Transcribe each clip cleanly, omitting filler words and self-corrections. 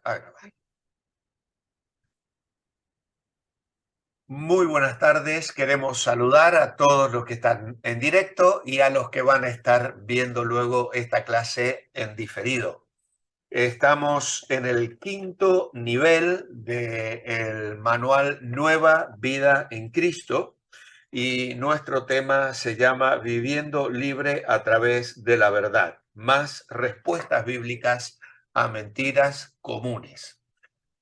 a grabar. Muy buenas tardes. Queremos saludar a todos los que están en directo y a los que van a estar viendo luego esta clase en diferido. Estamos en el quinto nivel del manual Nueva Vida en Cristo y nuestro tema se llama Viviendo libre a través de la verdad, más respuestas bíblicas a mentiras comunes.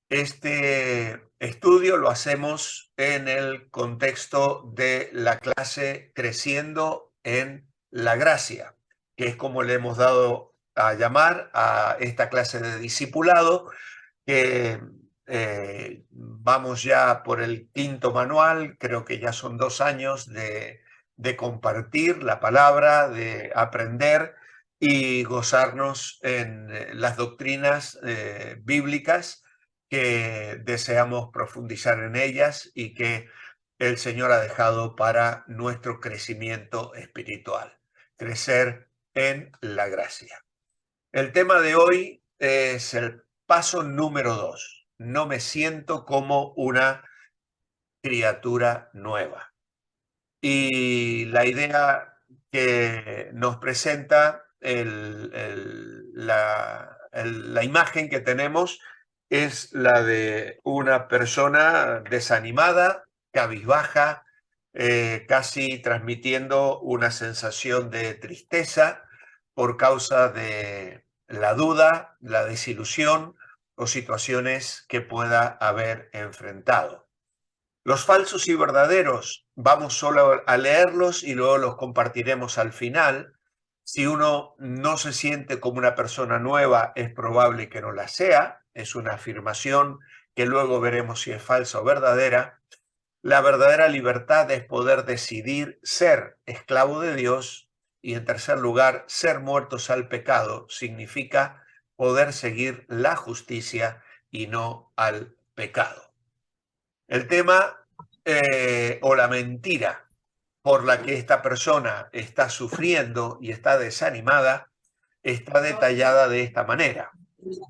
Este estudio lo hacemos en el contexto de la clase Creciendo en la Gracia, que es como le hemos dado a llamar a esta clase de discipulado, que vamos ya por el quinto manual. Creo que ya son 2 años de compartir la palabra, de aprender y gozarnos en las doctrinas bíblicas, que deseamos profundizar en ellas y que el Señor ha dejado para nuestro crecimiento espiritual, crecer en la gracia. El tema de hoy es el paso número 2. No me siento como una criatura nueva. Y la idea que nos presenta la imagen que tenemos es la de una persona desanimada, cabizbaja, casi transmitiendo una sensación de tristeza por causa de la duda, la desilusión o situaciones que pueda haber enfrentado. Los falsos y verdaderos, vamos solo a leerlos y luego los compartiremos al final. Si uno no se siente como una persona nueva, es probable que no la sea. Es una afirmación que luego veremos si es falsa o verdadera. La verdadera libertad es poder decidir ser esclavo de Dios. Y en tercer lugar, ser muertos al pecado significa poder seguir la justicia y no al pecado. El tema o la mentira por la que esta persona está sufriendo y está desanimada está detallada de esta manera.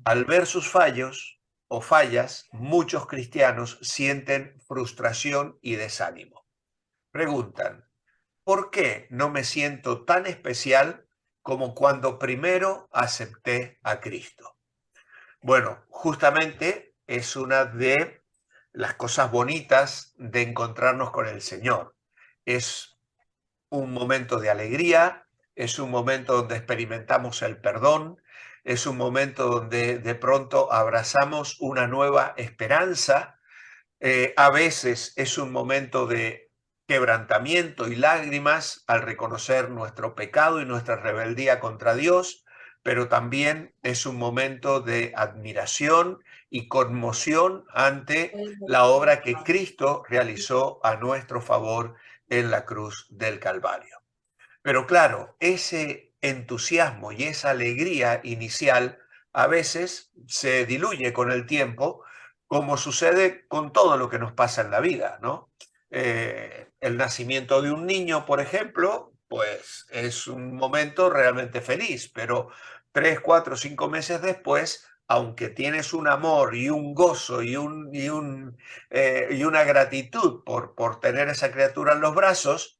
Al ver sus fallos o fallas, muchos cristianos sienten frustración y desánimo. Preguntan, ¿por qué no me siento tan especial como cuando primero acepté a Cristo? Bueno, justamente es una de las cosas bonitas de encontrarnos con el Señor. Es un momento de alegría, es un momento donde experimentamos el perdón, es un momento donde de pronto abrazamos una nueva esperanza. A veces es un momento de quebrantamiento y lágrimas al reconocer nuestro pecado y nuestra rebeldía contra Dios, pero también es un momento de admiración y conmoción ante la obra que Cristo realizó a nuestro favor en la cruz del Calvario. Pero claro, ese entusiasmo y esa alegría inicial a veces se diluye con el tiempo, como sucede con todo lo que nos pasa en la vida, ¿no? El nacimiento de un niño, por ejemplo, pues es un momento realmente feliz, pero 3, 4, 5 meses después, aunque tienes un amor y un gozo y una gratitud por tener esa criatura en los brazos,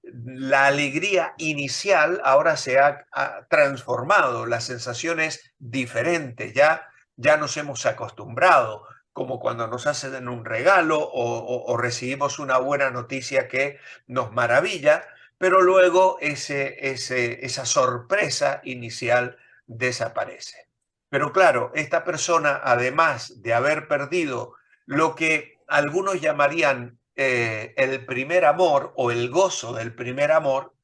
la alegría inicial ahora se ha transformado, la sensación es diferente, ya nos hemos acostumbrado, como cuando nos hacen un regalo o recibimos una buena noticia que nos maravilla, pero luego esa sorpresa inicial desaparece. Pero claro, esta persona, además de haber perdido lo que algunos llamarían el primer amor o el gozo del primer amor,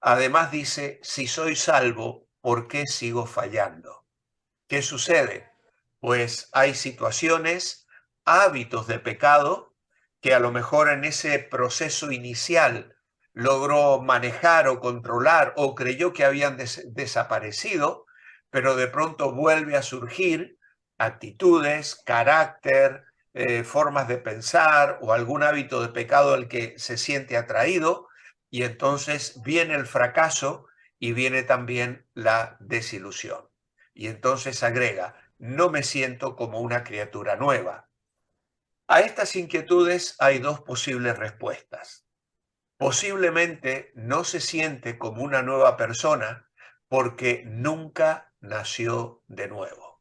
además dice, si soy salvo, ¿por qué sigo fallando? ¿Qué sucede? Pues hay situaciones, hábitos de pecado que a lo mejor en ese proceso inicial logró manejar o controlar o creyó que habían desaparecido, pero de pronto vuelve a surgir actitudes, carácter, formas de pensar o algún hábito de pecado al que se siente atraído, y entonces viene el fracaso y viene también la desilusión. Y entonces agrega, no me siento como una criatura nueva. A estas inquietudes hay dos posibles respuestas. Posiblemente no se siente como una nueva persona porque nunca nació de nuevo.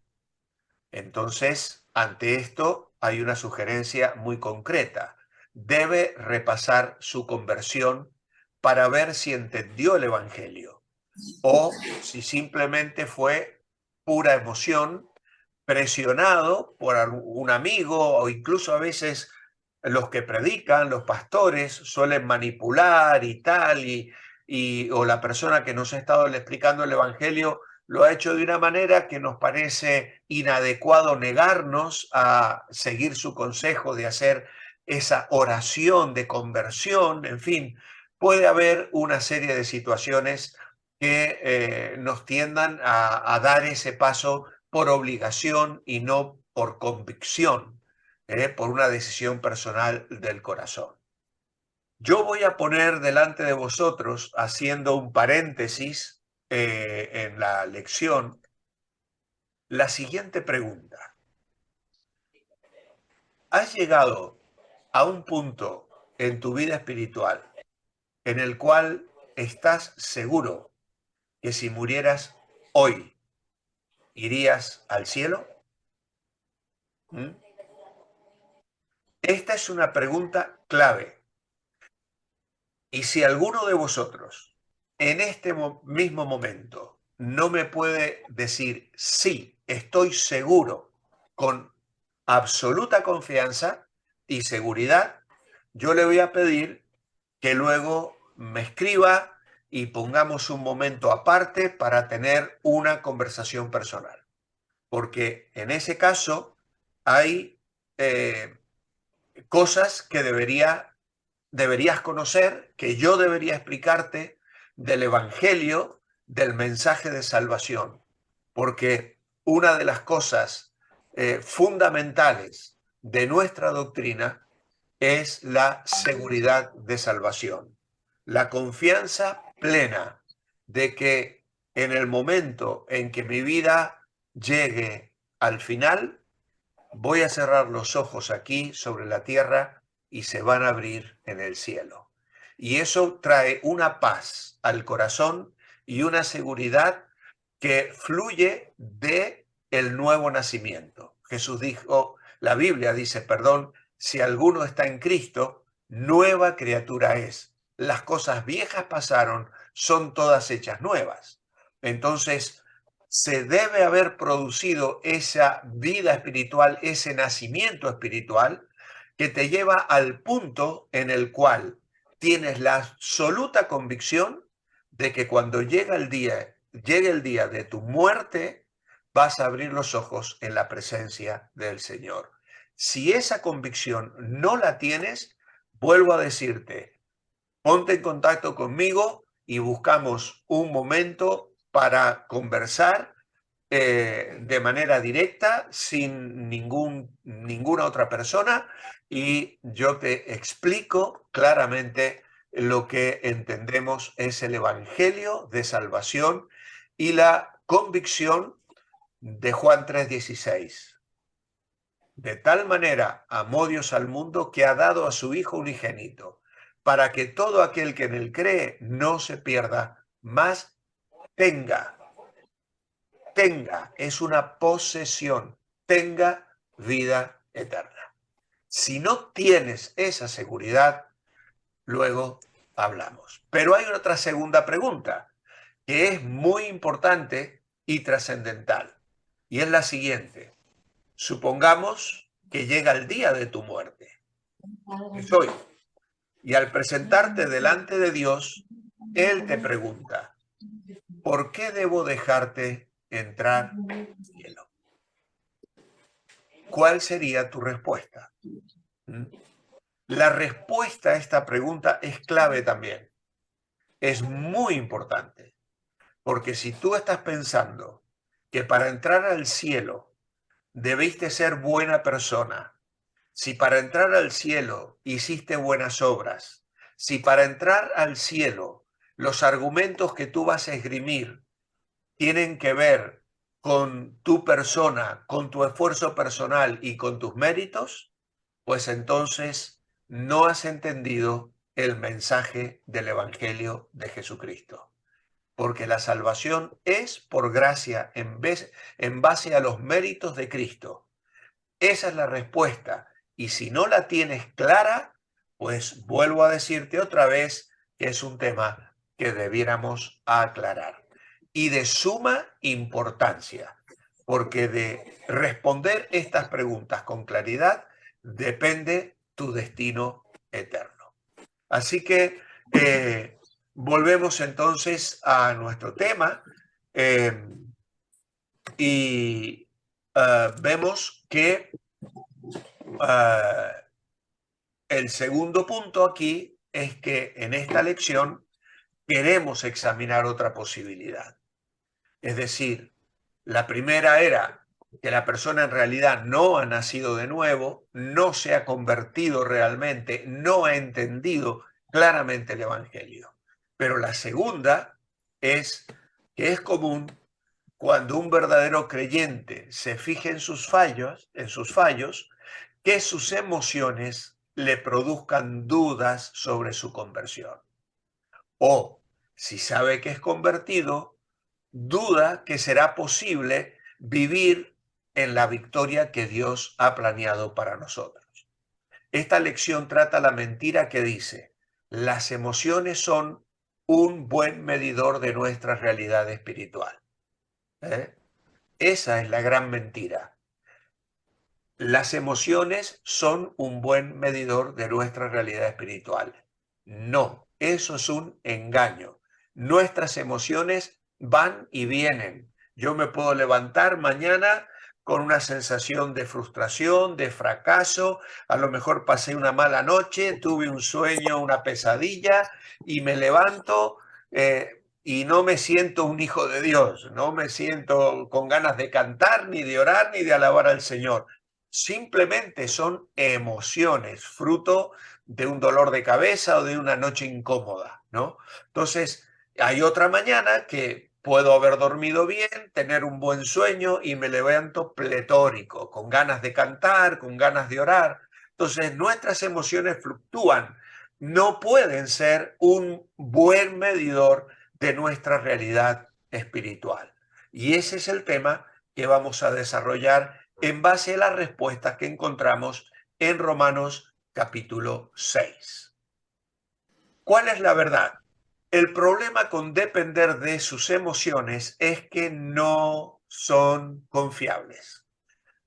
Entonces, ante esto hay una sugerencia muy concreta. Debe repasar su conversión para ver si entendió el Evangelio o si simplemente fue pura emoción, presionado por un amigo o incluso a veces los que predican, los pastores, suelen manipular y tal, o la persona que nos ha estado explicando el Evangelio lo ha hecho de una manera que nos parece inadecuado negarnos a seguir su consejo de hacer esa oración de conversión. En fin, puede haber una serie de situaciones que nos tiendan a dar ese paso por obligación y no por convicción, por una decisión personal del corazón. Yo voy a poner delante de vosotros, haciendo un paréntesis en la lección, la siguiente pregunta. ¿Has llegado a un punto en tu vida espiritual en el cual estás seguro que si murieras hoy, irías al cielo? ¿Mm? Esta es una pregunta clave. Y si alguno de vosotros en este mismo momento no me puede decir sí, estoy seguro, con absoluta confianza y seguridad, yo le voy a pedir que luego me escriba y pongamos un momento aparte para tener una conversación personal. Porque en ese caso hay cosas que deberías conocer, que yo debería explicarte del Evangelio, del mensaje de salvación. Porque una de las cosas fundamentales de nuestra doctrina es la seguridad de salvación, la confianza plena de que en el momento en que mi vida llegue al final, voy a cerrar los ojos aquí sobre la tierra y se van a abrir en el cielo. Y eso trae una paz al corazón y una seguridad que fluye de el nuevo nacimiento. Jesús dijo, la Biblia dice, perdón, si alguno está en Cristo, nueva criatura es. Las cosas viejas pasaron, son todas hechas nuevas. Entonces, se debe haber producido esa vida espiritual, ese nacimiento espiritual que te lleva al punto en el cual tienes la absoluta convicción de que cuando llegue el día de tu muerte, vas a abrir los ojos en la presencia del Señor. Si esa convicción no la tienes, vuelvo a decirte, ponte en contacto conmigo y buscamos un momento para conversar de manera directa, sin ninguna otra persona, y yo te explico claramente lo que entendemos es el Evangelio de salvación y la convicción de Juan 3:16. De tal manera amó Dios al mundo que ha dado a su Hijo unigénito, para que todo aquel que en él cree no se pierda, mas tenga, es una posesión, tenga vida eterna. Si no tienes esa seguridad, luego hablamos. Pero hay otra segunda pregunta que es muy importante y trascendental. Y es la siguiente. Supongamos que llega el día de tu muerte. Es hoy. Y al presentarte delante de Dios, Él te pregunta, ¿por qué debo dejarte entrar al cielo? ¿Cuál sería tu respuesta? La respuesta a esta pregunta es clave también. Es muy importante. Porque si tú estás pensando que para entrar al cielo debiste ser buena persona, si para entrar al cielo hiciste buenas obras, si para entrar al cielo los argumentos que tú vas a esgrimir tienen que ver con tu persona, con tu esfuerzo personal y con tus méritos, pues entonces no has entendido el mensaje del Evangelio de Jesucristo. Porque la salvación es por gracia en base a los méritos de Cristo. Esa es la respuesta. Y si no la tienes clara, pues vuelvo a decirte otra vez que es un tema que debiéramos aclarar. Y de suma importancia, porque de responder estas preguntas con claridad depende tu destino eterno. Así que volvemos entonces a nuestro tema eh, y vemos que el segundo punto aquí es que en esta lección queremos examinar otra posibilidad. Es decir, la primera era que la persona en realidad no ha nacido de nuevo, no se ha convertido realmente, no ha entendido claramente el Evangelio. Pero la segunda es que es común cuando un verdadero creyente se fija en sus fallos, que sus emociones le produzcan dudas sobre su conversión. O, si sabe que es convertido, duda que será posible vivir en la victoria que Dios ha planeado para nosotros. Esta lección trata la mentira que dice, las emociones son un buen medidor de nuestra realidad espiritual. ¿Eh? Esa es la gran mentira. Las emociones son un buen medidor de nuestra realidad espiritual. No, eso es un engaño. Nuestras emociones van y vienen. Yo me puedo levantar mañana con una sensación de frustración, de fracaso, a lo mejor pasé una mala noche, tuve un sueño, una pesadilla y me levanto y no me siento un hijo de Dios, no me siento con ganas de cantar, ni de orar, ni de alabar al Señor. Simplemente son emociones, fruto de un dolor de cabeza o de una noche incómoda, ¿no? Entonces, hay otra mañana que puedo haber dormido bien, tener un buen sueño y me levanto pletórico, con ganas de cantar, con ganas de orar. Entonces, nuestras emociones fluctúan, no pueden ser un buen medidor de nuestra realidad espiritual. Y ese es el tema que vamos a desarrollar en base a las respuestas que encontramos en Romanos capítulo 6. ¿Cuál es la verdad? El problema con depender de sus emociones es que no son confiables.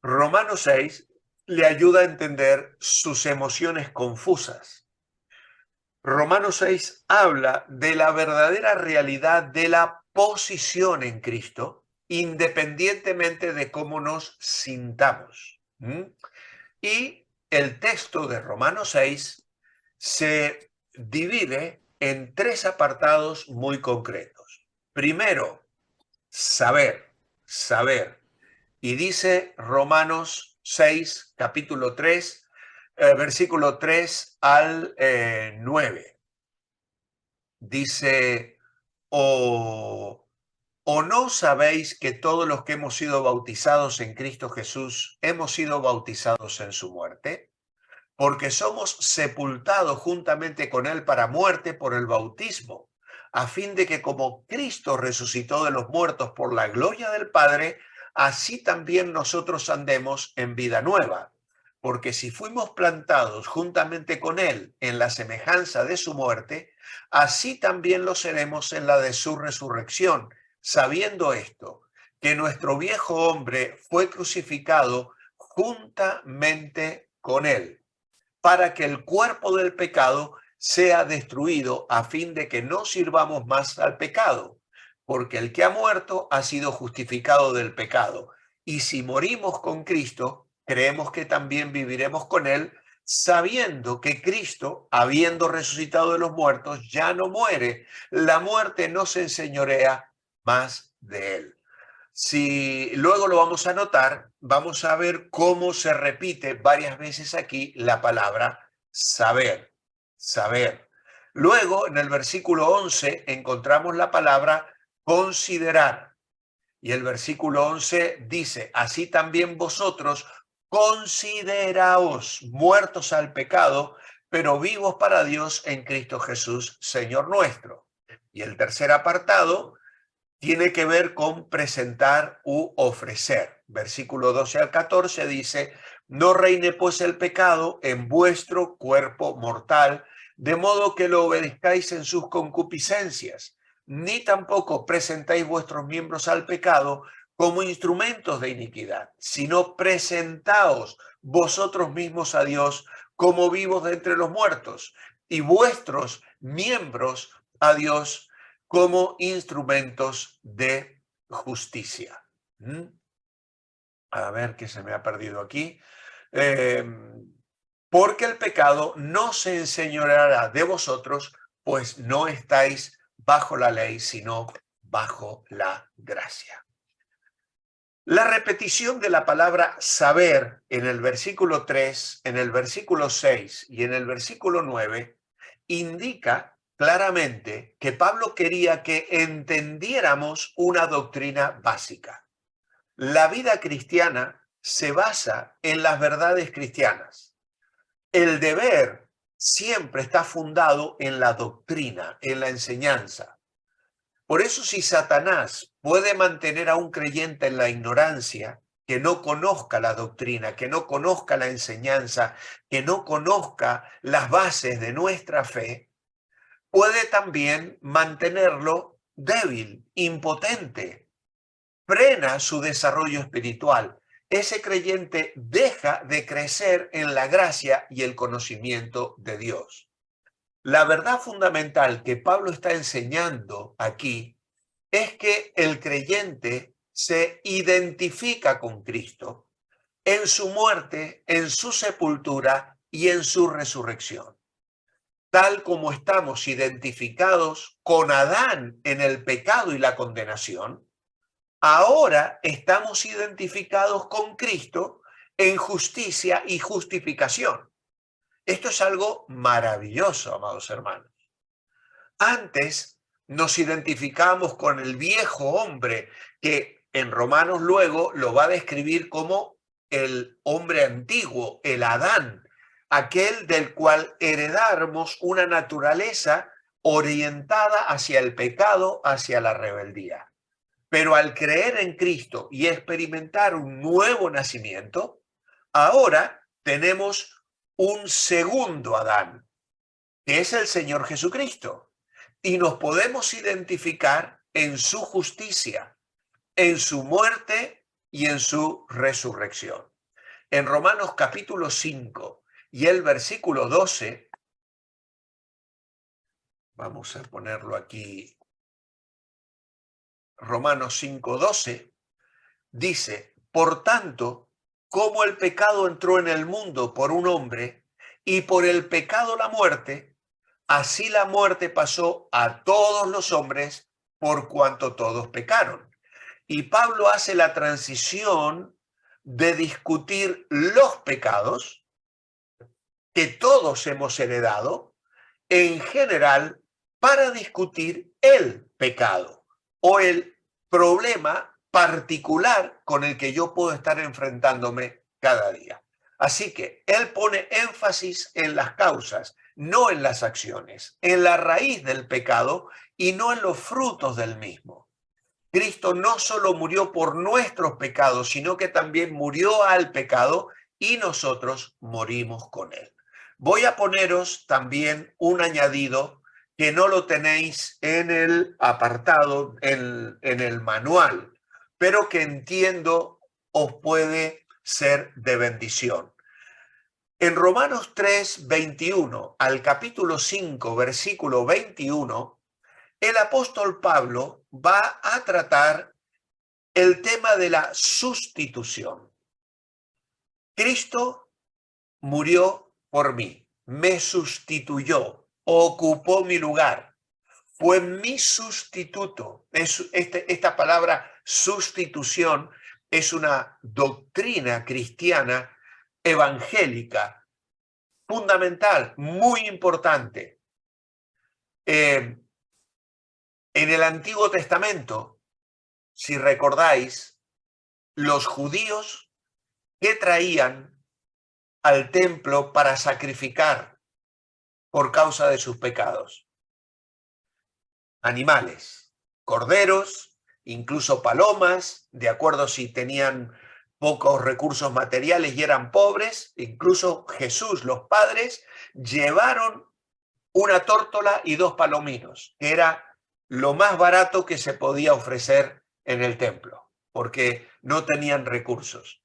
Romanos 6 le ayuda a entender sus emociones confusas. Romanos 6 habla de la verdadera realidad de la posición en Cristo, independientemente de cómo nos sintamos. Y el texto de Romanos 6 se divide en tres apartados muy concretos. Primero, saber. Y dice Romanos 6, capítulo 3, versículo 3 al 9. Dice, ¿O no sabéis que todos los que hemos sido bautizados en Cristo Jesús hemos sido bautizados en su muerte? Porque somos sepultados juntamente con Él para muerte por el bautismo, a fin de que como Cristo resucitó de los muertos por la gloria del Padre, así también nosotros andemos en vida nueva. Porque si fuimos plantados juntamente con Él en la semejanza de su muerte, así también lo seremos en la de su resurrección, sabiendo esto, que nuestro viejo hombre fue crucificado juntamente con Él para que el cuerpo del pecado sea destruido a fin de que no sirvamos más al pecado, porque el que ha muerto ha sido justificado del pecado. Y si morimos con Cristo, creemos que también viviremos con Él, sabiendo que Cristo, habiendo resucitado de los muertos, ya no muere. La muerte no se enseñorea más de Él. Si luego lo vamos a notar, vamos a ver cómo se repite varias veces aquí la palabra saber. Luego, en el versículo 11, encontramos la palabra considerar. Y el versículo 11 dice, así también vosotros consideraos muertos al pecado, pero vivos para Dios en Cristo Jesús, Señor nuestro. Y el tercer apartado tiene que ver con presentar u ofrecer. Versículo 12 al 14 dice, no reine pues el pecado en vuestro cuerpo mortal, de modo que lo obedezcáis en sus concupiscencias, ni tampoco presentáis vuestros miembros al pecado como instrumentos de iniquidad, sino presentaos vosotros mismos a Dios como vivos de entre los muertos, y vuestros miembros a Dios como instrumentos de justicia. A ver qué se me ha perdido aquí. Porque el pecado no se enseñoreará de vosotros, pues no estáis bajo la ley, sino bajo la gracia. La repetición de la palabra saber en el versículo 3, en el versículo 6 y en el versículo 9 indica claramente que Pablo quería que entendiéramos una doctrina básica. La vida cristiana se basa en las verdades cristianas. El deber siempre está fundado en la doctrina, en la enseñanza. Por eso, si Satanás puede mantener a un creyente en la ignorancia, que no conozca la doctrina, que no conozca la enseñanza, que no conozca las bases de nuestra fe, puede también mantenerlo débil, impotente, frena su desarrollo espiritual. Ese creyente deja de crecer en la gracia y el conocimiento de Dios. La verdad fundamental que Pablo está enseñando aquí es que el creyente se identifica con Cristo en su muerte, en su sepultura y en su resurrección. Tal como estamos identificados con Adán en el pecado y la condenación, ahora estamos identificados con Cristo en justicia y justificación. Esto es algo maravilloso, amados hermanos. Antes nos identificamos con el viejo hombre, que en Romanos luego lo va a describir como el hombre antiguo, el Adán, aquel del cual heredamos una naturaleza orientada hacia el pecado, hacia la rebeldía. Pero al creer en Cristo y experimentar un nuevo nacimiento, ahora tenemos un segundo Adán, que es el Señor Jesucristo. Y nos podemos identificar en su justicia, en su muerte y en su resurrección. En Romanos capítulo 5 y el versículo 12, vamos a ponerlo aquí, Romanos 5:12, dice, por tanto, como el pecado entró en el mundo por un hombre, y por el pecado la muerte, así la muerte pasó a todos los hombres por cuanto todos pecaron. Y Pablo hace la transición de discutir los pecados que todos hemos heredado en general para discutir el pecado o el problema particular con el que yo puedo estar enfrentándome cada día. Así que él pone énfasis en las causas, no en las acciones, en la raíz del pecado y no en los frutos del mismo. Cristo no solo murió por nuestros pecados, sino que también murió al pecado y nosotros morimos con él. Voy a poneros también un añadido que no lo tenéis en el apartado, en el manual, pero que entiendo os puede ser de bendición. En Romanos 3, 21 al capítulo 5, versículo 21, el apóstol Pablo va a tratar el tema de la sustitución. Cristo murió por mí, me sustituyó, ocupó mi lugar, fue mi sustituto. Esta palabra sustitución es una doctrina cristiana evangélica fundamental, muy importante. En el Antiguo Testamento si recordáis, los judíos que traían al templo para sacrificar por causa de sus pecados. Animales, corderos, incluso palomas, de acuerdo si tenían pocos recursos materiales y eran pobres. Incluso Jesús, los padres, llevaron una tórtola y 2 palominos, que era lo más barato que se podía ofrecer en el templo, porque no tenían recursos.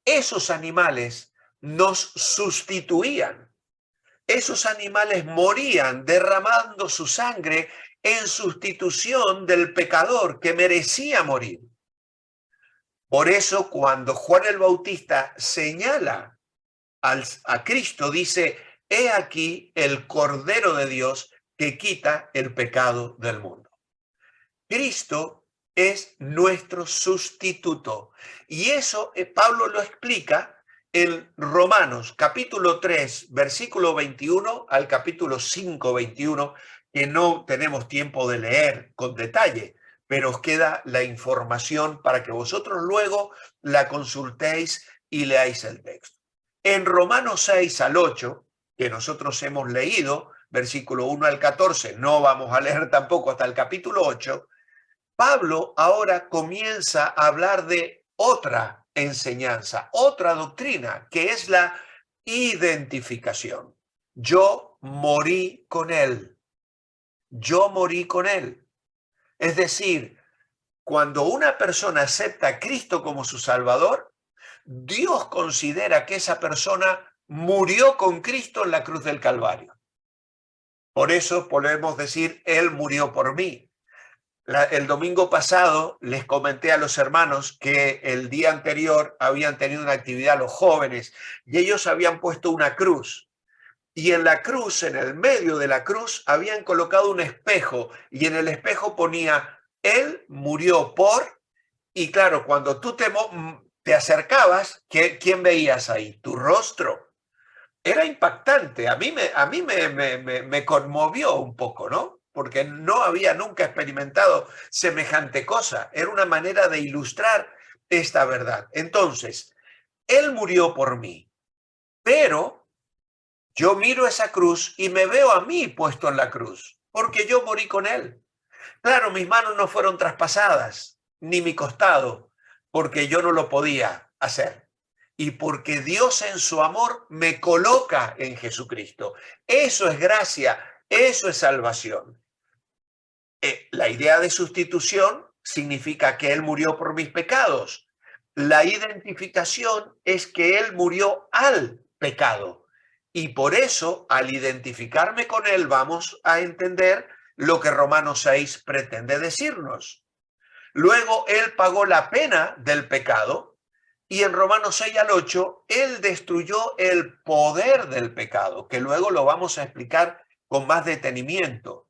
Esos animales nos sustituían. Esos animales morían derramando su sangre en sustitución del pecador que merecía morir. Por eso, cuando Juan el Bautista señala a Cristo, dice: he aquí el Cordero de Dios que quita el pecado del mundo. Cristo es nuestro sustituto. Y eso Pablo lo explica en Romanos capítulo 3, versículo 21 al capítulo 5, 21, que no tenemos tiempo de leer con detalle, pero os queda la información para que vosotros luego la consultéis y leáis el texto. En Romanos 6 al 8, que nosotros hemos leído, versículo 1 al 14, no vamos a leer tampoco hasta el capítulo 8, Pablo ahora comienza a hablar de otra enseñanza, otra doctrina, que es la identificación. Yo morí con él. Yo morí con él. Es decir, cuando una persona acepta a Cristo como su Salvador, Dios considera que esa persona murió con Cristo en la cruz del Calvario. Por eso podemos decir: Él murió por mí. El domingo pasado les comenté a los hermanos que el día anterior habían tenido una actividad los jóvenes y ellos habían puesto una cruz. Y en la cruz, en el medio de la cruz, habían colocado un espejo y en el espejo ponía: Él murió por... Y claro, cuando tú te acercabas, ¿quién veías ahí? Tu rostro. Era impactante. A mí me conmovió un poco, ¿no? Porque no había nunca experimentado semejante cosa. Era una manera de ilustrar esta verdad. Entonces, Él murió por mí, pero yo miro esa cruz y me veo a mí puesto en la cruz, porque yo morí con Él. Claro, mis manos no fueron traspasadas, ni mi costado, porque yo no lo podía hacer. Y porque Dios en su amor me coloca en Jesucristo. Eso es gracia, eso es salvación. La idea de sustitución significa que Él murió por mis pecados. La identificación es que Él murió al pecado. Y por eso, al identificarme con Él, vamos a entender lo que Romanos 6 pretende decirnos. Luego, Él pagó la pena del pecado y en Romanos 6 al 8, Él destruyó el poder del pecado, que luego lo vamos a explicar con más detenimiento.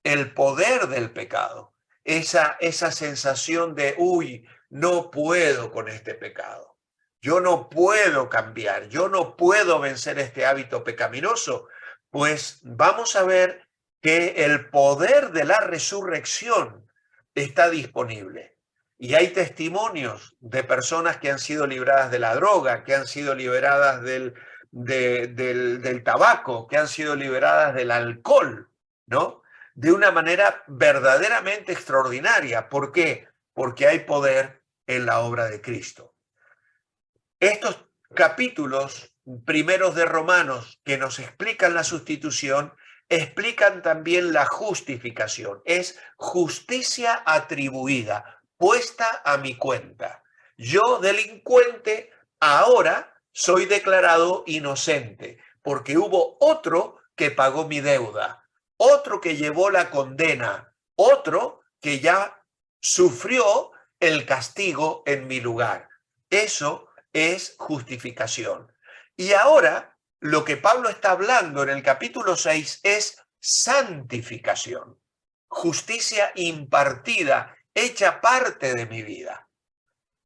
El poder del pecado, esa sensación de, uy, no puedo con este pecado. Yo no puedo cambiar, yo no puedo vencer este hábito pecaminoso. Pues vamos a ver que el poder de la resurrección está disponible. Y hay testimonios de personas que han sido libradas de la droga, que han sido liberadas del tabaco, que han sido liberadas del alcohol, ¿no? De una manera verdaderamente extraordinaria. ¿Por qué? Porque hay poder en la obra de Cristo. Estos capítulos primeros de Romanos que nos explican la sustitución, explican también la justificación. Es justicia atribuida, puesta a mi cuenta. Yo, delincuente, ahora soy declarado inocente, porque hubo otro que pagó mi deuda, otro que llevó la condena, otro que ya sufrió el castigo en mi lugar. Eso es justificación. Y ahora lo que Pablo está hablando en el capítulo 6 es santificación, justicia impartida, hecha parte de mi vida.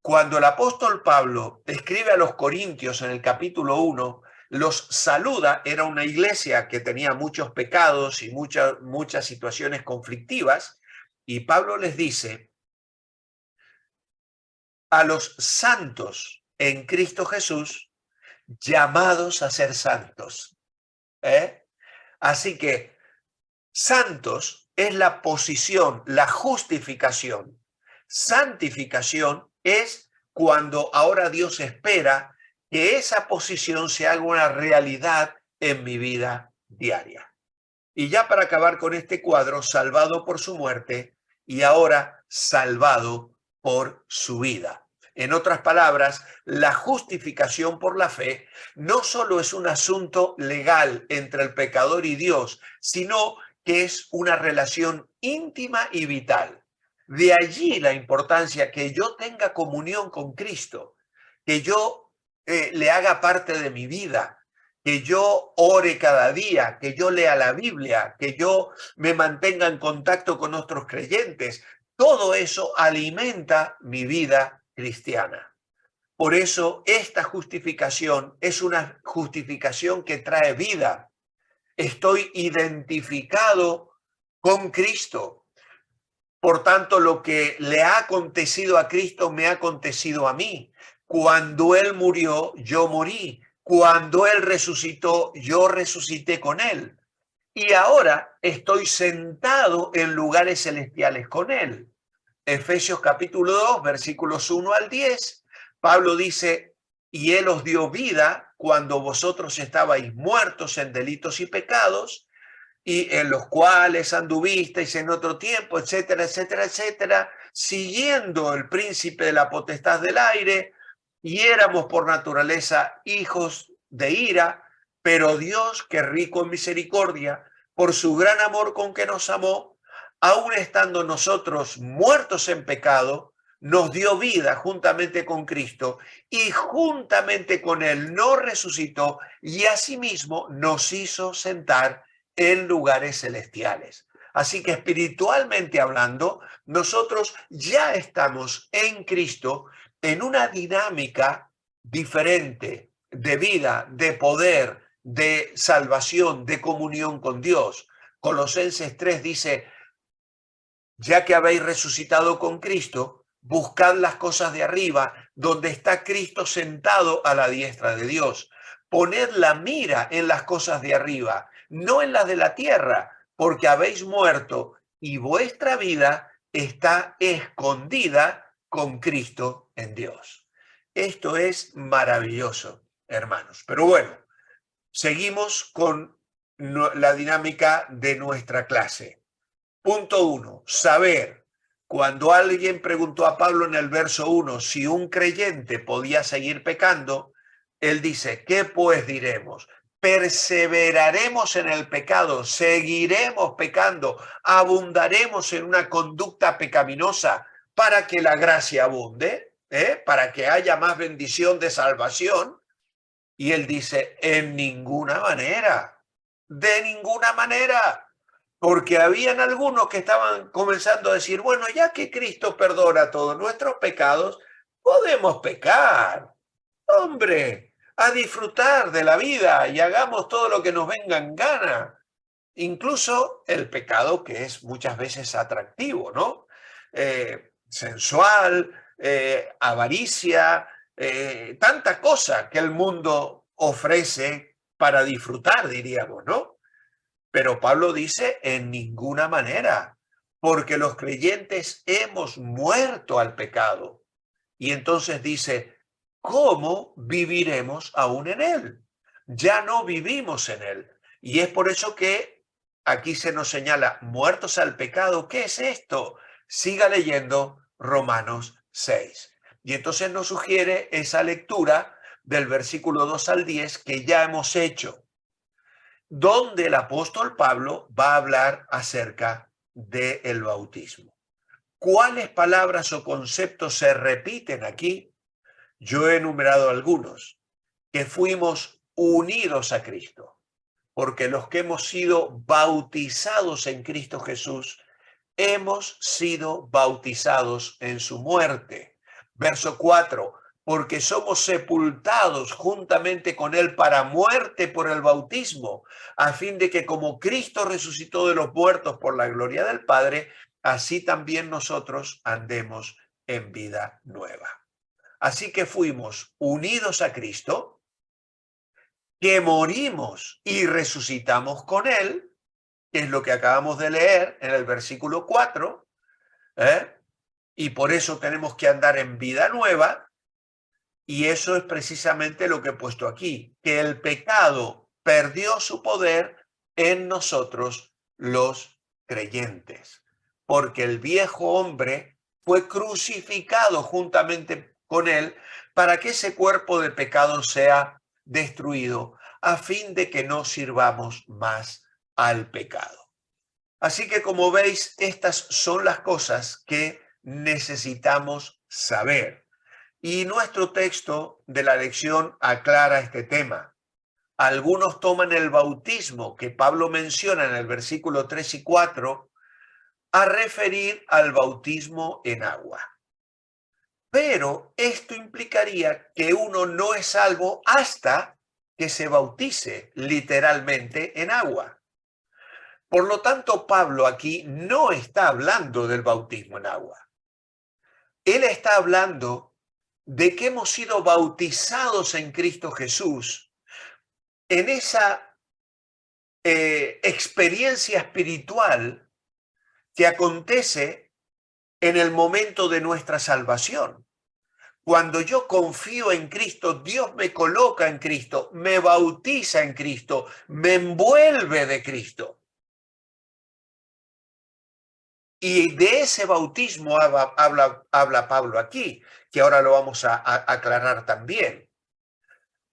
Cuando el apóstol Pablo escribe a los Corintios en el capítulo 1, los saluda. Era una iglesia que tenía muchos pecados y muchas situaciones conflictivas, y Pablo les dice: a los santos en Cristo Jesús, llamados a ser santos. Así que santos es la posición, la justificación. Santificación es cuando ahora Dios espera que esa posición se haga una realidad en mi vida diaria. Y ya para acabar con este cuadro, salvado por su muerte y ahora salvado por su vida. En otras palabras, la justificación por la fe no solo es un asunto legal entre el pecador y Dios, sino que es una relación íntima y vital. De allí la importancia que yo tenga comunión con Cristo, que yo le haga parte de mi vida, que yo ore cada día, que yo lea la Biblia, que yo me mantenga en contacto con otros creyentes. Todo eso alimenta mi vida cristiana. Por eso esta justificación es una justificación que trae vida. Estoy identificado con Cristo. Por tanto, lo que le ha acontecido a Cristo me ha acontecido a mí. Cuando Él murió, yo morí. Cuando Él resucitó, yo resucité con Él. Y ahora estoy sentado en lugares celestiales con Él. Efesios capítulo 2, versículos 1 al 10, Pablo dice, y Él os dio vida cuando vosotros estabais muertos en delitos y pecados, y en los cuales anduvisteis en otro tiempo, etcétera, etcétera, etcétera, siguiendo el príncipe de la potestad del aire, y éramos por naturaleza hijos de ira, pero Dios, que es rico en misericordia, por su gran amor con que nos amó, aun estando nosotros muertos en pecado, nos dio vida juntamente con Cristo y juntamente con Él nos resucitó y asimismo nos hizo sentar en lugares celestiales. Así que espiritualmente hablando, nosotros ya estamos en Cristo en una dinámica diferente de vida, de poder, de salvación, de comunión con Dios. Colosenses 3 dice, ya que habéis resucitado con Cristo, buscad las cosas de arriba, donde está Cristo sentado a la diestra de Dios. Poned la mira en las cosas de arriba, no en las de la tierra, porque habéis muerto y vuestra vida está escondida con Cristo en Dios. Esto es maravilloso, hermanos. Pero bueno, seguimos con la dinámica de nuestra clase. Punto 1, saber. Cuando alguien preguntó a Pablo en el verso 1 si un creyente podía seguir pecando, él dice, ¿qué pues diremos? ¿Perseveraremos en el pecado? ¿Seguiremos pecando? ¿Abundaremos en una conducta pecaminosa para que la gracia abunde? ¿Para que haya más bendición de salvación? Y él dice, en ninguna manera, de ninguna manera. Porque habían algunos que estaban comenzando a decir, bueno, ya que Cristo perdona todos nuestros pecados, podemos pecar. Hombre, a disfrutar de la vida y hagamos todo lo que nos venga en gana. Incluso el pecado que es muchas veces atractivo, ¿no? Sensual, avaricia, tanta cosa que el mundo ofrece para disfrutar, diríamos, ¿no? Pero Pablo dice, en ninguna manera, porque los creyentes hemos muerto al pecado. Y entonces dice, ¿cómo viviremos aún en él? Ya no vivimos en él. Y es por eso que aquí se nos señala, muertos al pecado. ¿Qué es esto? Siga leyendo Romanos 6. Y entonces nos sugiere esa lectura del versículo 2 al 10 que ya hemos hecho, donde el apóstol Pablo va a hablar acerca del bautismo. ¿Cuáles palabras o conceptos se repiten aquí? Yo he enumerado algunos, que fuimos unidos a Cristo, porque los que hemos sido bautizados en Cristo Jesús, hemos sido bautizados en su muerte. Verso 4, porque somos sepultados juntamente con él para muerte por el bautismo, a fin de que como Cristo resucitó de los muertos por la gloria del Padre, así también nosotros andemos en vida nueva. Así que fuimos unidos a Cristo, que morimos y resucitamos con Él, que es lo que acabamos de leer en el versículo 4, y por eso tenemos que andar en vida nueva, y eso es precisamente lo que he puesto aquí, que el pecado perdió su poder en nosotros los creyentes, porque el viejo hombre fue crucificado juntamente con él para que ese cuerpo de pecado sea destruido, a fin de que no sirvamos más al pecado. Así que, como veis, estas son las cosas que necesitamos saber. Y nuestro texto de la lección aclara este tema. Algunos toman el bautismo que Pablo menciona en el versículo 3 y 4 a referir al bautismo en agua. Pero esto implicaría que uno no es salvo hasta que se bautice literalmente en agua. Por lo tanto, Pablo aquí no está hablando del bautismo en agua. Él está hablando de que hemos sido bautizados en Cristo Jesús en esa experiencia espiritual que acontece en el momento de nuestra salvación. Cuando yo confío en Cristo, Dios me coloca en Cristo, me bautiza en Cristo, me envuelve de Cristo. Y de ese bautismo habla Pablo aquí, que ahora lo vamos a aclarar también.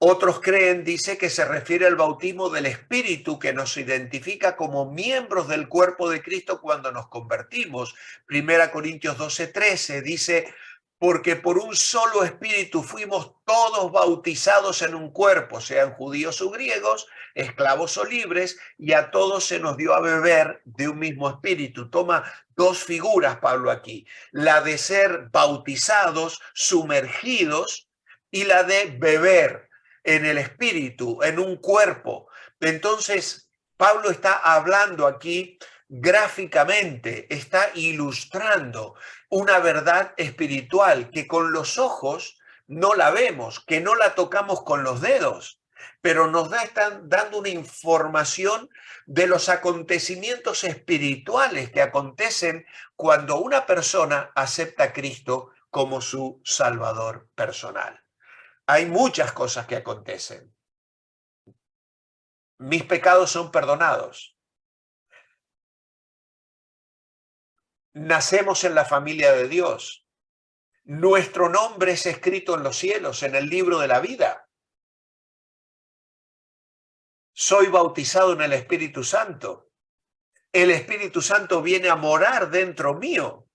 Otros creen, dice, que se refiere al bautismo del Espíritu, que nos identifica como miembros del cuerpo de Cristo cuando nos convertimos. 1 Corintios 12:13 dice, porque por un solo Espíritu fuimos todos bautizados en un cuerpo, sean judíos o griegos, esclavos o libres, y a todos se nos dio a beber de un mismo Espíritu. Toma dos figuras, Pablo, aquí. La de ser bautizados, sumergidos, y la de beber en el espíritu, en un cuerpo. Entonces, Pablo está hablando aquí gráficamente, está ilustrando una verdad espiritual que con los ojos no la vemos, que no la tocamos con los dedos, pero están dando una información de los acontecimientos espirituales que acontecen cuando una persona acepta a Cristo como su Salvador personal. Hay muchas cosas que acontecen. Mis pecados son perdonados. Nacemos en la familia de Dios. Nuestro nombre es escrito en los cielos, en el libro de la vida. Soy bautizado en el Espíritu Santo. El Espíritu Santo viene a morar dentro mío.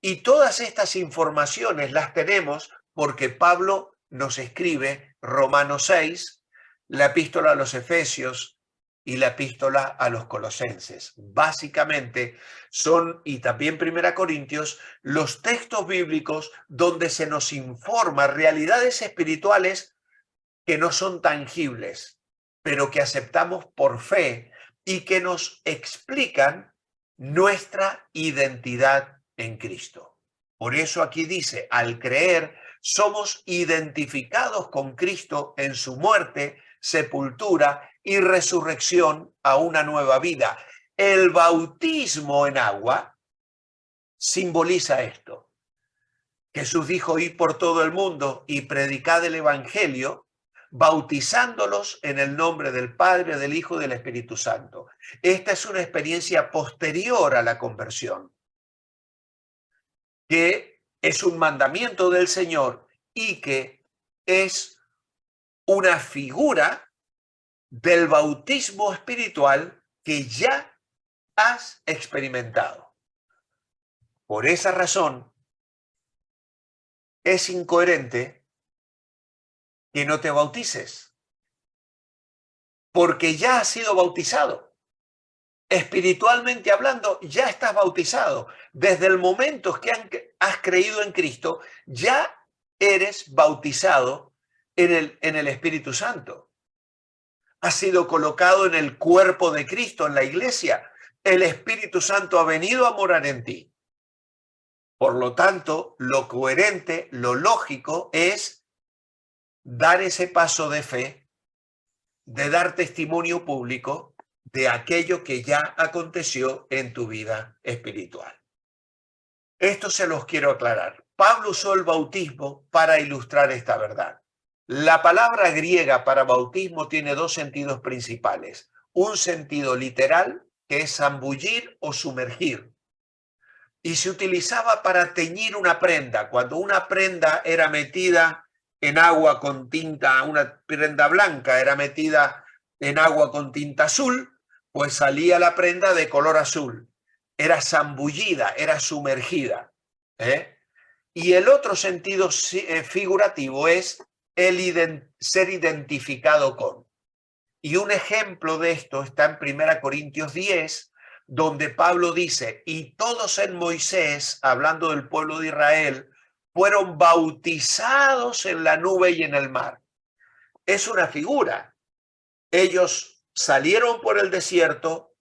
Y todas estas informaciones las tenemos porque Pablo nos escribe Romanos 6, la epístola a los Efesios y la epístola a los Colosenses. Básicamente son, y también 1 Corintios, los textos bíblicos donde se nos informa realidades espirituales que no son tangibles, pero que aceptamos por fe y que nos explican nuestra identidad en Cristo. Por eso aquí dice, al creer, somos identificados con Cristo en su muerte, sepultura y resurrección a una nueva vida. El bautismo en agua simboliza esto. Jesús dijo, id por todo el mundo y predicad el evangelio, bautizándolos en el nombre del Padre, del Hijo y del Espíritu Santo. Esta es una experiencia posterior a la conversión, que es un mandamiento del Señor y que es una figura del bautismo espiritual que ya has experimentado. Por esa razón, es incoherente que no te bautices, porque ya has sido bautizado. Espiritualmente hablando, ya estás bautizado. Desde el momento que has creído en Cristo, ya eres bautizado en el Espíritu Santo. Has sido colocado en el cuerpo de Cristo, en la iglesia. El Espíritu Santo ha venido a morar en ti. Por lo tanto, lo coherente, lo lógico es dar ese paso de fe, de dar testimonio público de aquello que ya aconteció en tu vida espiritual. Esto se los quiero aclarar. Pablo usó el bautismo para ilustrar esta verdad. La palabra griega para bautismo tiene dos sentidos principales. Un sentido literal, que es zambullir o sumergir. Y se utilizaba para teñir una prenda. Cuando una prenda era metida en agua con tinta, una prenda blanca era metida en agua con tinta azul, pues salía la prenda de color azul. Era zambullida, era sumergida. Y el otro sentido figurativo es ser identificado con. Y un ejemplo de esto está en 1 Corintios 10, donde Pablo dice, y todos en Moisés, hablando del pueblo de Israel, fueron bautizados en la nube y en el mar. Es una figura. Ellos salieron por el desierto,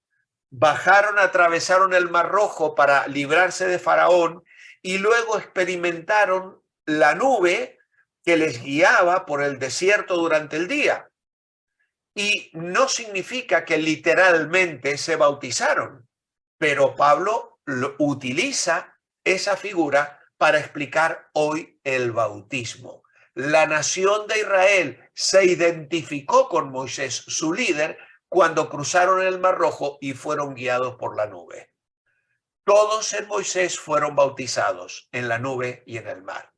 bajaron, atravesaron el Mar Rojo para librarse de Faraón y luego experimentaron la nube que les guiaba por el desierto durante el día. Y no significa que literalmente se bautizaron, pero Pablo utiliza esa figura para explicar hoy el bautismo. La nación de Israel se identificó con Moisés, su líder, cuando cruzaron el Mar Rojo y fueron guiados por la nube. Todos en Moisés fueron bautizados en la nube y en el mar.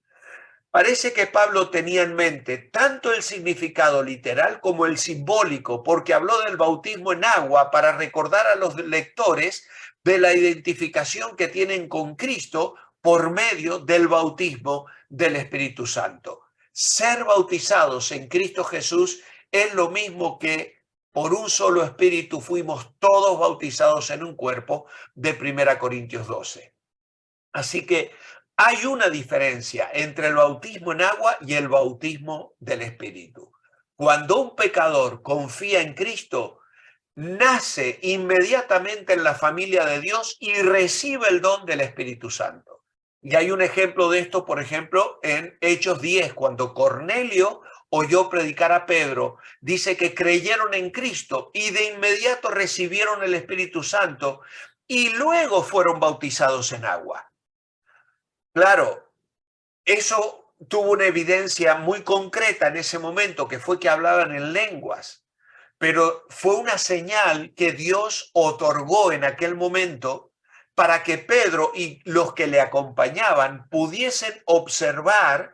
Parece que Pablo tenía en mente tanto el significado literal como el simbólico, porque habló del bautismo en agua para recordar a los lectores de la identificación que tienen con Cristo por medio del bautismo del Espíritu Santo. Ser bautizados en Cristo Jesús es lo mismo que por un solo Espíritu fuimos todos bautizados en un cuerpo, de 1 Corintios 12. Así que hay una diferencia entre el bautismo en agua y el bautismo del Espíritu. Cuando un pecador confía en Cristo, nace inmediatamente en la familia de Dios y recibe el don del Espíritu Santo. Y hay un ejemplo de esto, por ejemplo, en Hechos 10, cuando Cornelio oyó predicar a Pedro, dice que creyeron en Cristo y de inmediato recibieron el Espíritu Santo y luego fueron bautizados en agua. Claro, eso tuvo una evidencia muy concreta en ese momento, que fue que hablaban en lenguas, pero fue una señal que Dios otorgó en aquel momento para que Pedro y los que le acompañaban pudiesen observar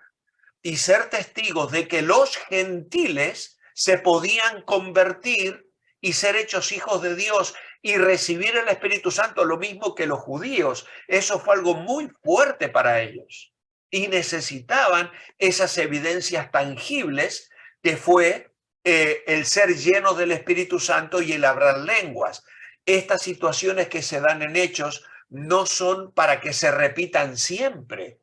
y ser testigos de que los gentiles se podían convertir y ser hechos hijos de Dios y recibir el Espíritu Santo, lo mismo que los judíos. Eso fue algo muy fuerte para ellos y necesitaban esas evidencias tangibles que fue el ser llenos del Espíritu Santo y el hablar lenguas. Estas situaciones que se dan en Hechos no son para que se repitan siempre.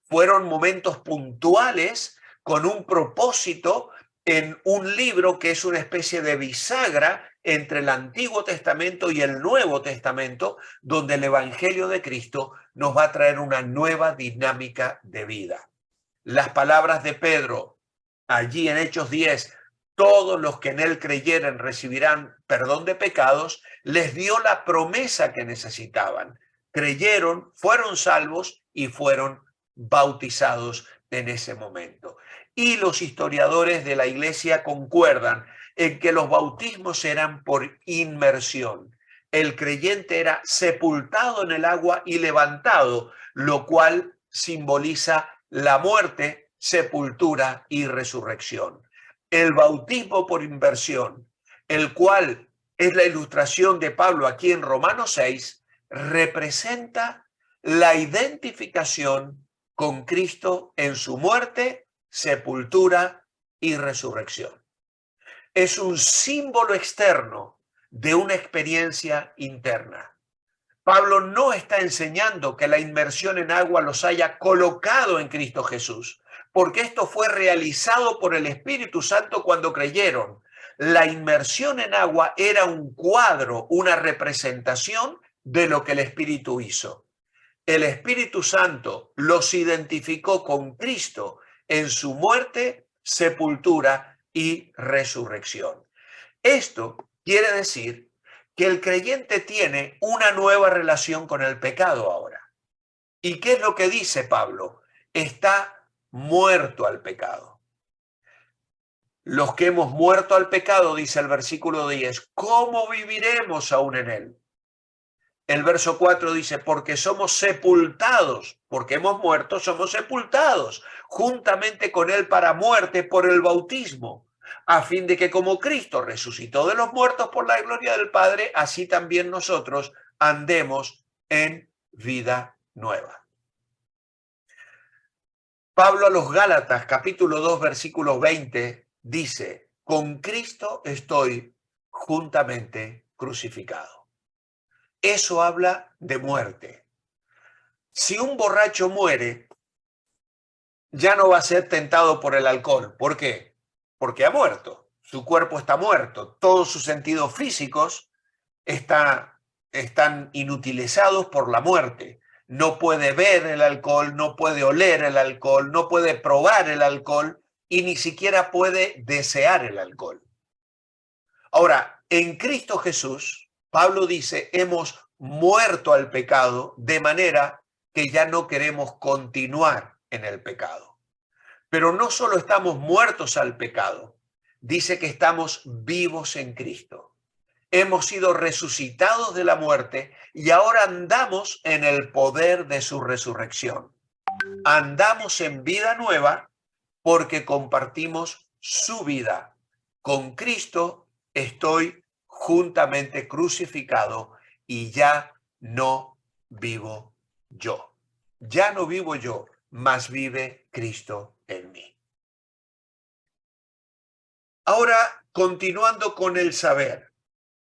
Fueron momentos puntuales con un propósito en un libro que es una especie de bisagra entre el Antiguo Testamento y el Nuevo Testamento, donde el Evangelio de Cristo nos va a traer una nueva dinámica de vida. Las palabras de Pedro, allí en Hechos 10, todos los que en él creyeren recibirán perdón de pecados, les dio la promesa que necesitaban. Creyeron, fueron salvos y fueron bautizados en ese momento. Y los historiadores de la iglesia concuerdan en que los bautismos eran por inmersión. El creyente era sepultado en el agua y levantado, lo cual simboliza la muerte, sepultura y resurrección. El bautismo por inmersión, el cual es la ilustración de Pablo aquí en Romanos 6, representa la identificación con Cristo en su muerte, sepultura y resurrección. Es un símbolo externo de una experiencia interna. Pablo no está enseñando que la inmersión en agua los haya colocado en Cristo Jesús, porque esto fue realizado por el Espíritu Santo cuando creyeron. La inmersión en agua era un cuadro, una representación de lo que el Espíritu hizo. el Espíritu Santo los identificó con Cristo en su muerte, sepultura y resurrección. Esto quiere decir que el creyente tiene una nueva relación con el pecado ahora. ¿Y qué es lo que dice Pablo? Está muerto al pecado. Los que hemos muerto al pecado, dice el versículo 10, ¿cómo viviremos aún en él? El verso 4 dice, porque somos sepultados, porque hemos muerto, somos sepultados juntamente con él para muerte por el bautismo, a fin de que como Cristo resucitó de los muertos por la gloria del Padre, así también nosotros andemos en vida nueva. Pablo a los Gálatas, capítulo 2, versículo 20, dice, con Cristo estoy juntamente crucificado. Eso habla de muerte. Si un borracho muere, ya no va a ser tentado por el alcohol. ¿Por qué? Porque ha muerto. Su cuerpo está muerto. Todos sus sentidos físicos están inutilizados por la muerte. No puede ver el alcohol, no puede oler el alcohol, no puede probar el alcohol y ni siquiera puede desear el alcohol. Ahora, en Cristo Jesús, Pablo dice, hemos muerto al pecado de manera que ya no queremos continuar en el pecado. Pero no solo estamos muertos al pecado, dice que estamos vivos en Cristo. Hemos sido resucitados de la muerte y ahora andamos en el poder de su resurrección. Andamos en vida nueva porque compartimos su vida. Con Cristo estoy juntamente crucificado y ya no vivo yo. Ya no vivo yo, mas vive Cristo en mí. Ahora, continuando con el saber.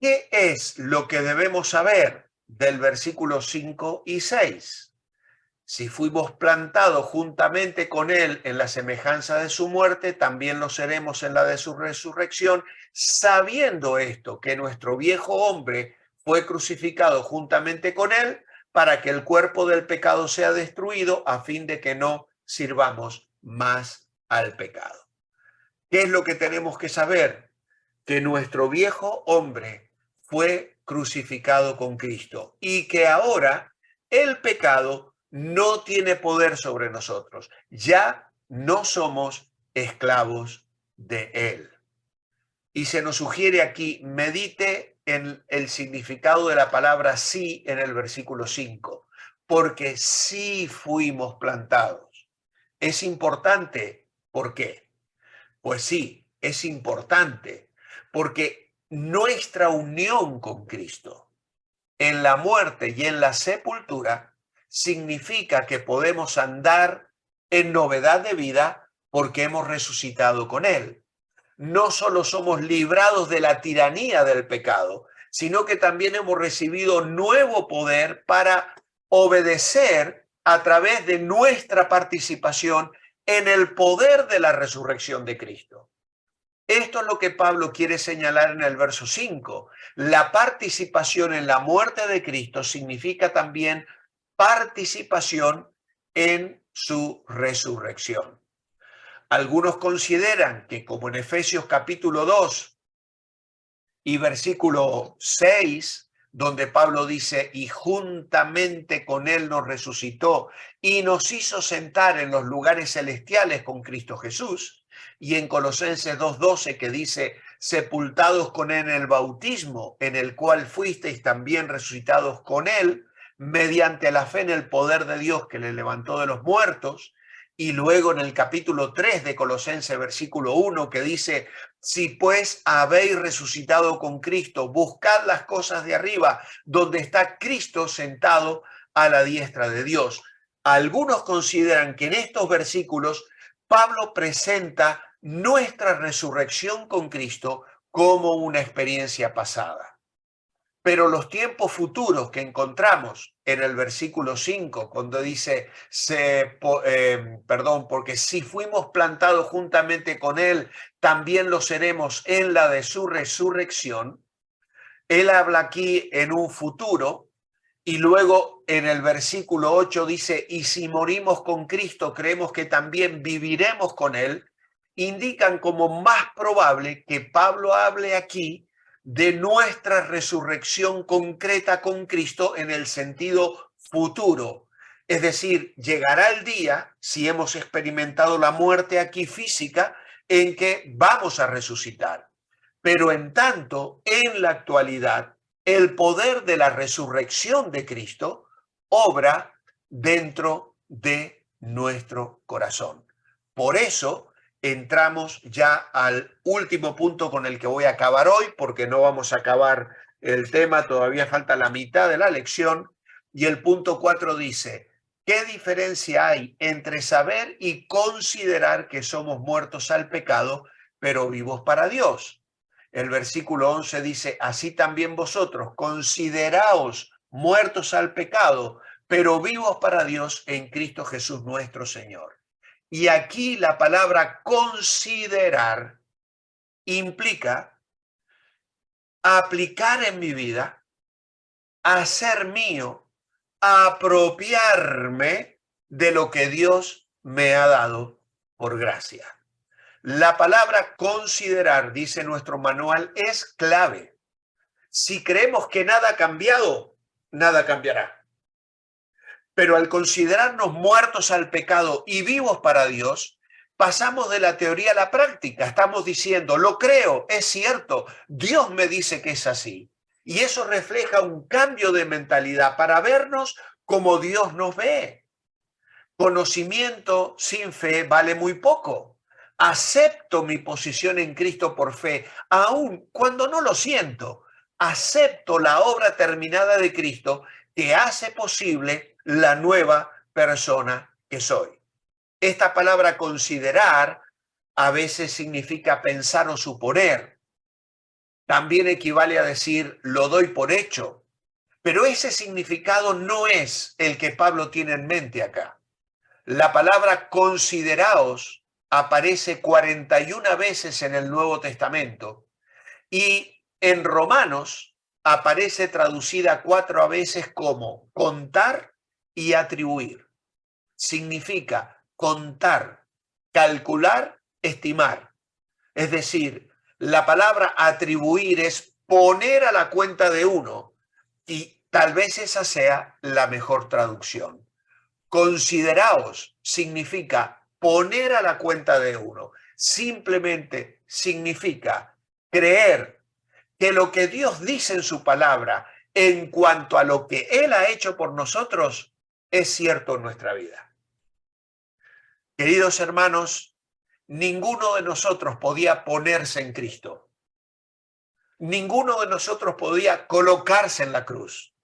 ¿Qué es lo que debemos saber del versículo 5 y 6? Si fuimos plantados juntamente con él en la semejanza de su muerte, también lo seremos en la de su resurrección, sabiendo esto, que nuestro viejo hombre fue crucificado juntamente con él para que el cuerpo del pecado sea destruido a fin de que no sirvamos más al pecado. ¿Qué es lo que tenemos que saber? Que nuestro viejo hombre fue crucificado con Cristo y que ahora el pecado no tiene poder sobre nosotros. Ya no somos esclavos de él. Y se nos sugiere aquí, medite en el significado de la palabra sí en el versículo 5, porque sí fuimos plantados. Es importante. ¿Por qué? Pues sí, es importante, porque nuestra unión con Cristo en la muerte y en la sepultura significa que podemos andar en novedad de vida porque hemos resucitado con Él. No solo somos librados de la tiranía del pecado, sino que también hemos recibido nuevo poder para obedecer a través de nuestra participación en el poder de la resurrección de Cristo. Esto es lo que Pablo quiere señalar en el verso 5. La participación en la muerte de Cristo significa también participación en su resurrección. Algunos consideran que, como en Efesios capítulo 2 y versículo 6, donde Pablo dice, y juntamente con él nos resucitó y nos hizo sentar en los lugares celestiales con Cristo Jesús, y en Colosenses 2:12 que dice, sepultados con él en el bautismo, en el cual fuisteis también resucitados con él, mediante la fe en el poder de Dios que le levantó de los muertos. Y luego en el capítulo 3 de Colosenses, versículo 1, que dice, si pues habéis resucitado con Cristo, buscad las cosas de arriba, donde está Cristo sentado a la diestra de Dios. Algunos consideran que en estos versículos Pablo presenta nuestra resurrección con Cristo como una experiencia pasada. Pero los tiempos futuros que encontramos en el versículo 5, cuando dice, porque si fuimos plantados juntamente con él, también lo seremos en la de su resurrección. Él habla aquí en un futuro Y luego en el versículo 8 dice, y si morimos con Cristo, creemos que también viviremos con Él, indican como más probable que Pablo hable aquí de nuestra resurrección concreta con Cristo en el sentido futuro. Es decir, llegará el día, si hemos experimentado la muerte aquí física, en que vamos a resucitar. Pero en tanto, en la actualidad, el poder de la resurrección de Cristo obra dentro de nuestro corazón. Por eso entramos ya al último punto con el que voy a acabar hoy, porque no vamos a acabar el tema, todavía falta la mitad de la lección, y el punto 4 dice, ¿qué diferencia hay entre saber y considerar que somos muertos al pecado, pero vivos para Dios? El versículo 11 dice, así también vosotros, consideraos muertos al pecado, pero vivos para Dios en Cristo Jesús nuestro Señor. Y aquí la palabra considerar implica aplicar en mi vida, hacer mío, apropiarme de lo que Dios me ha dado por gracia. La palabra considerar, dice nuestro manual, es clave. Si creemos que nada ha cambiado, nada cambiará. Pero al considerarnos muertos al pecado y vivos para Dios, pasamos de la teoría a la práctica. Estamos diciendo, lo creo, es cierto, Dios me dice que es así. Y eso refleja un cambio de mentalidad para vernos como Dios nos ve. Conocimiento sin fe vale muy poco. Acepto mi posición en Cristo por fe, aun cuando no lo siento. Acepto la obra terminada de Cristo que hace posible la nueva persona que soy. Esta palabra considerar a veces significa pensar o suponer. También equivale a decir lo doy por hecho. Pero ese significado no es el que Pablo tiene en mente acá. La palabra consideraos aparece 41 veces en el Nuevo Testamento y en Romanos aparece traducida 4 veces como contar y atribuir. Significa contar, calcular, estimar. Es decir, la palabra atribuir es poner a la cuenta de uno y tal vez esa sea la mejor traducción. Consideraos significa poner a la cuenta de uno. Simplemente significa creer que lo que Dios dice en su palabra en cuanto a lo que Él ha hecho por nosotros es cierto en nuestra vida. Queridos hermanos, ninguno de nosotros podía ponerse en Cristo. Ninguno de nosotros podía colocarse en la cruz.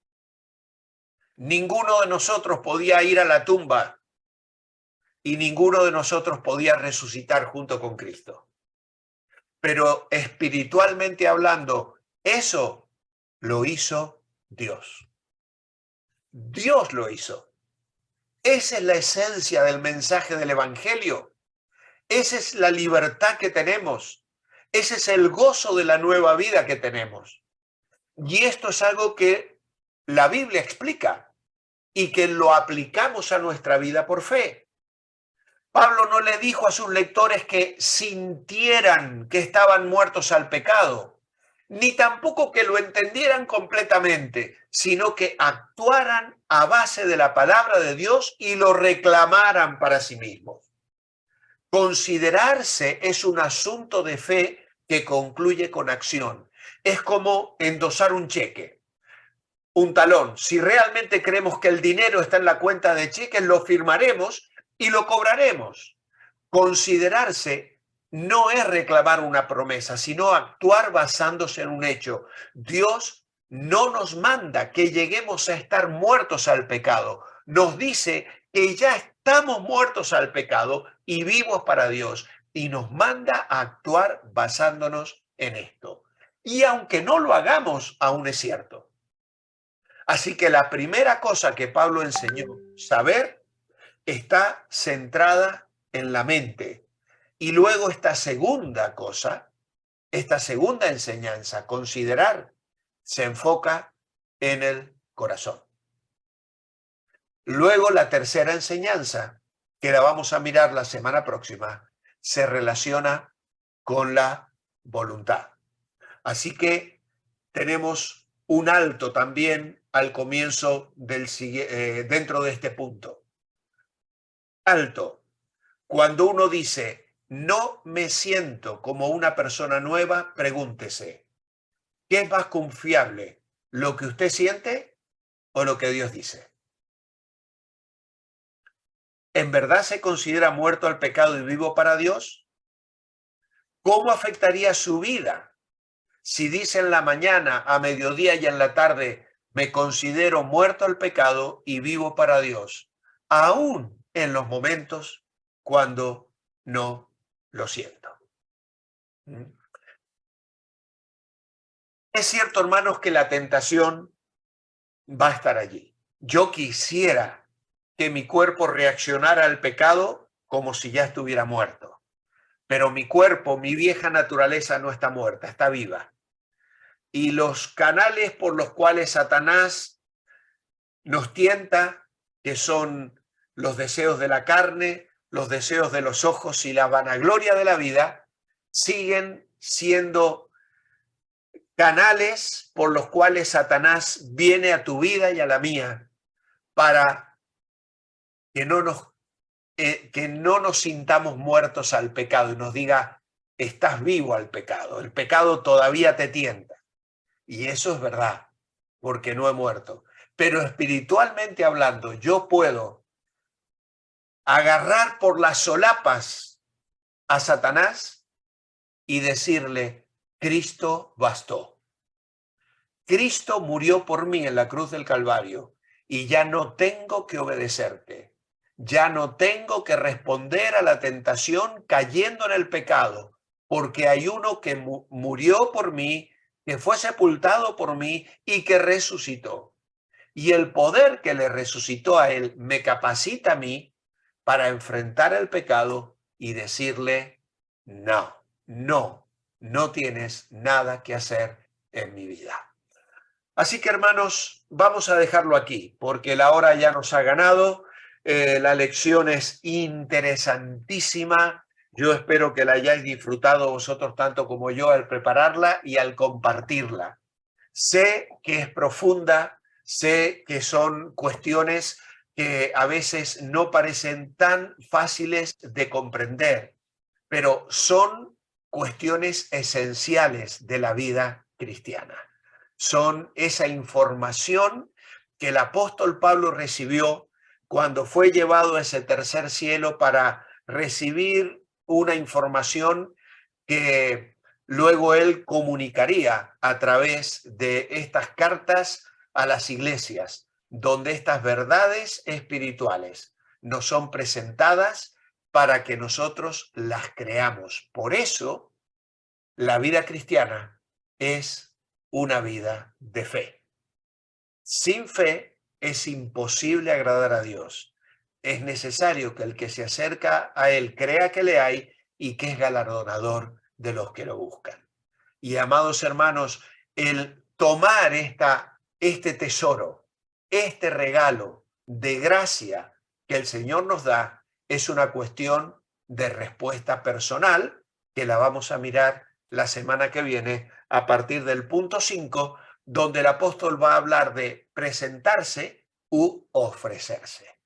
Ninguno de nosotros podía ir a la tumba y ninguno de nosotros podía resucitar junto con Cristo. Pero espiritualmente hablando, eso lo hizo Dios. Dios lo hizo. Esa es la esencia del mensaje del Evangelio. Esa es la libertad que tenemos. Ese es el gozo de la nueva vida que tenemos. Y esto es algo que la Biblia explica y que lo aplicamos a nuestra vida por fe. Pablo no le dijo a sus lectores que sintieran que estaban muertos al pecado, ni tampoco que lo entendieran completamente, sino que actuaran a base de la palabra de Dios y lo reclamaran para sí mismos. Considerarse es un asunto de fe que concluye con acción. Es como endosar un cheque, un talón. Si realmente creemos que el dinero está en la cuenta de cheques, lo firmaremos y lo cobraremos. Considerarse no es reclamar una promesa, sino actuar basándose en un hecho. Dios no nos manda que lleguemos a estar muertos al pecado. Nos dice que ya estamos muertos al pecado y vivos para Dios. Y nos manda a actuar basándonos en esto. Y aunque no lo hagamos, aún es cierto. Así que la primera cosa que Pablo enseñó, saber, está centrada en la mente. Y luego esta segunda cosa, esta segunda enseñanza, considerar, se enfoca en el corazón. Luego, la tercera enseñanza, que la vamos a mirar la semana próxima, se relaciona con la voluntad. Así que tenemos un alto también al comienzo dentro de este punto. Alto. Cuando uno dice, no me siento como una persona nueva, pregúntese, ¿qué es más confiable? ¿Lo que usted siente o lo que Dios dice? ¿En verdad se considera muerto al pecado y vivo para Dios? ¿Cómo afectaría su vida si dice en la mañana, a mediodía y en la tarde, me considero muerto al pecado y vivo para Dios, aún en los momentos cuando no lo siento? ¿Mm? Es cierto, hermanos, que la tentación va a estar allí. Yo quisiera que mi cuerpo reaccionara al pecado como si ya estuviera muerto, pero mi cuerpo, mi vieja naturaleza no está muerta, está viva. Y los canales por los cuales Satanás nos tienta, que son los deseos de la carne, los deseos de los ojos y la vanagloria de la vida, siguen siendo canales por los cuales Satanás viene a tu vida y a la mía para que no nos sintamos muertos al pecado y nos diga, estás vivo al pecado, el pecado todavía te tienta. Y eso es verdad, porque no he muerto. Pero espiritualmente hablando, yo puedo agarrar por las solapas a Satanás y decirle, Cristo bastó. Cristo murió por mí en la cruz del Calvario y ya no tengo que obedecerte. Ya no tengo que responder a la tentación cayendo en el pecado, porque hay uno que murió por mí, que fue sepultado por mí y que resucitó. Y el poder que le resucitó a él me capacita a mí para enfrentar el pecado y decirle, no, no, no tienes nada que hacer en mi vida. Así que, hermanos, vamos a dejarlo aquí, porque la hora ya nos ha ganado. La lección es interesantísima. Yo espero que la hayáis disfrutado vosotros tanto como yo al prepararla y al compartirla. Sé que es profunda, sé que son cuestiones que a veces no parecen tan fáciles de comprender, pero son cuestiones esenciales de la vida cristiana. Son esa información que el apóstol Pablo recibió cuando fue llevado a ese tercer cielo para recibir una información que luego él comunicaría a través de estas cartas a las iglesias, donde estas verdades espirituales nos son presentadas para que nosotros las creamos. Por eso, la vida cristiana es una vida de fe. Sin fe es imposible agradar a Dios. Es necesario que el que se acerca a Él crea que le hay y que es galardonador de los que lo buscan. Y amados hermanos, el tomar este tesoro, este regalo de gracia que el Señor nos da, es una cuestión de respuesta personal que la vamos a mirar la semana que viene a partir del punto 5, donde el apóstol va a hablar de presentarse u ofrecerse.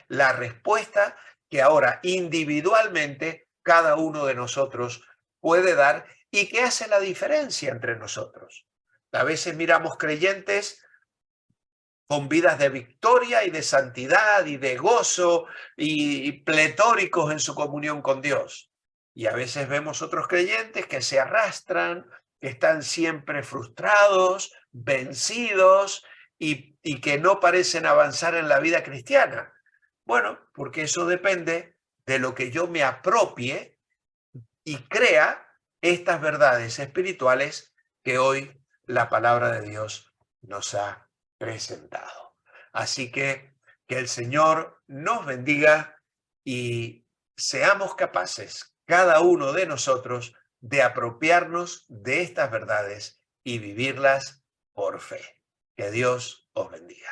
La respuesta que ahora individualmente cada uno de nosotros puede dar y que hace la diferencia entre nosotros. A veces miramos creyentes con vidas de victoria y de santidad y de gozo y pletóricos en su comunión con Dios. Y a veces vemos otros creyentes que se arrastran, que están siempre frustrados, vencidos y que no parecen avanzar en la vida cristiana. Bueno, porque eso depende de lo que yo me apropie y crea estas verdades espirituales que hoy la palabra de Dios nos ha presentado. Así que el Señor nos bendiga y seamos capaces, cada uno de nosotros, de apropiarnos de estas verdades y vivirlas por fe. Que Dios os bendiga.